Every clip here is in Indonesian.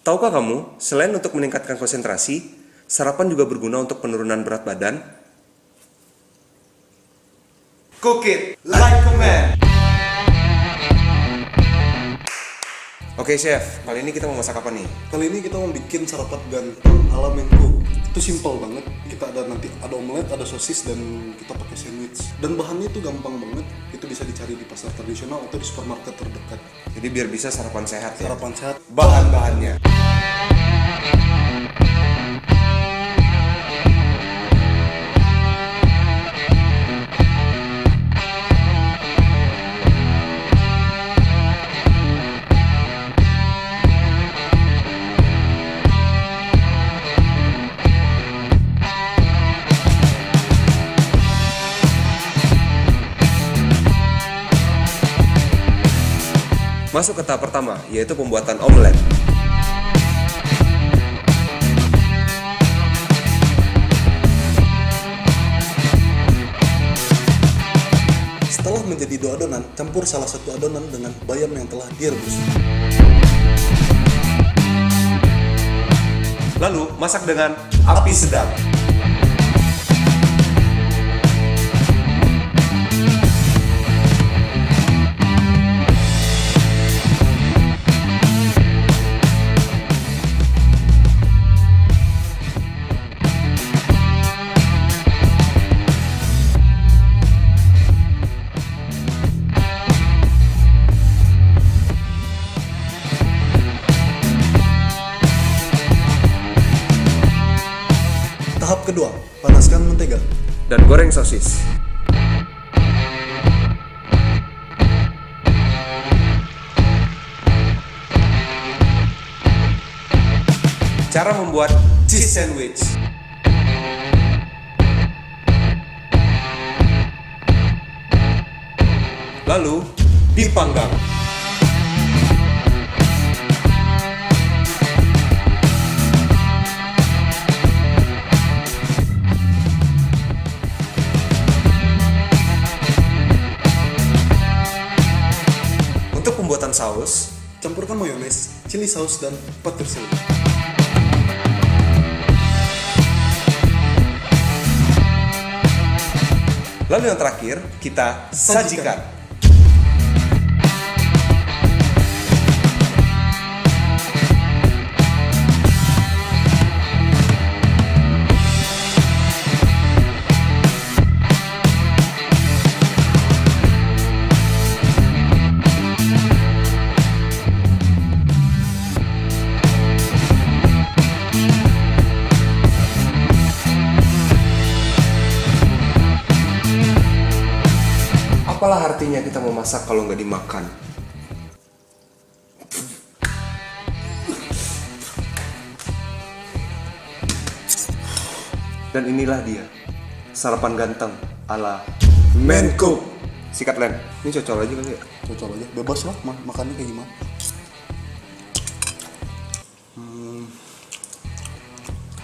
Tahukah kamu, selain untuk meningkatkan konsentrasi, sarapan juga berguna untuk penurunan berat badan? Cook it like a man. Oke chef, kali ini kita mau masak apa nih? Kali ini kita mau bikin sarapan ganteng ala Mencook. Itu simple banget. Kita ada omelet, ada sosis, dan kita pakai sandwich. Dan bahannya itu gampang banget. Itu bisa dicari di pasar tradisional atau di supermarket terdekat. Jadi biar bisa sarapan sehat ya? Sarapan sehat. Bahan-bahannya. Masuk ke tahap pertama, yaitu pembuatan omelet. Setelah menjadi 2 adonan, campur salah satu adonan dengan bayam yang telah direbus. Lalu, masak dengan api sedang. Tahap kedua, panaskan mentega. Dan goreng sosis. Cara membuat cheese sandwich. Lalu dipanggang. Untuk pembuatan saus, Campurkan mayones, chili sauce, dan petersil. lalu yang terakhir kita sajikan. Apalah artinya kita mau masak kalau nggak dimakan? Dan inilah dia, sarapan ganteng ala Mencook. Sikat Len, ini cocol aja kali ya? Cocok aja, bebas lah makannya kayak gimana.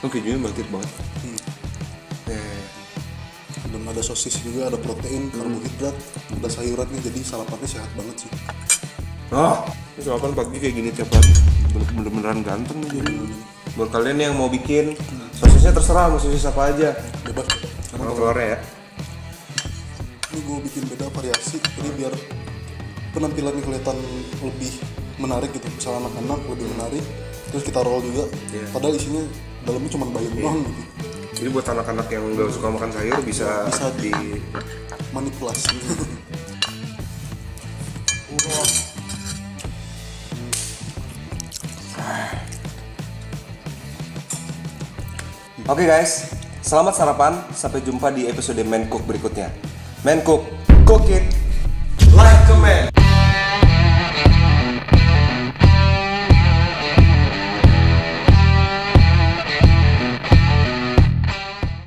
Oke, kejunya melted banget. Dan ada sosis juga, ada protein, karbohidrat, ada sayurannya, jadi sarapannya sehat banget sih. Ini sarapan pagi kayak gini tiap hari, bener-beneran ganteng nih jadi. Buat kalian yang mau bikin, sosisnya terserah, mau sosis apa aja. Bebas. Sama telurnya ya. Ini gue bikin beda variasi, jadi biar penampilannya kelihatan lebih menarik gitu. Misalnya anak-anak lebih menarik, terus kita roll juga. Padahal isinya dalamnya cuma bayam doang gitu. Jadi buat anak-anak yang nggak suka makan sayur bisa di manipulasi. Oke guys, selamat sarapan. Sampai jumpa di episode Mencook berikutnya. Mencook, cook it like a man.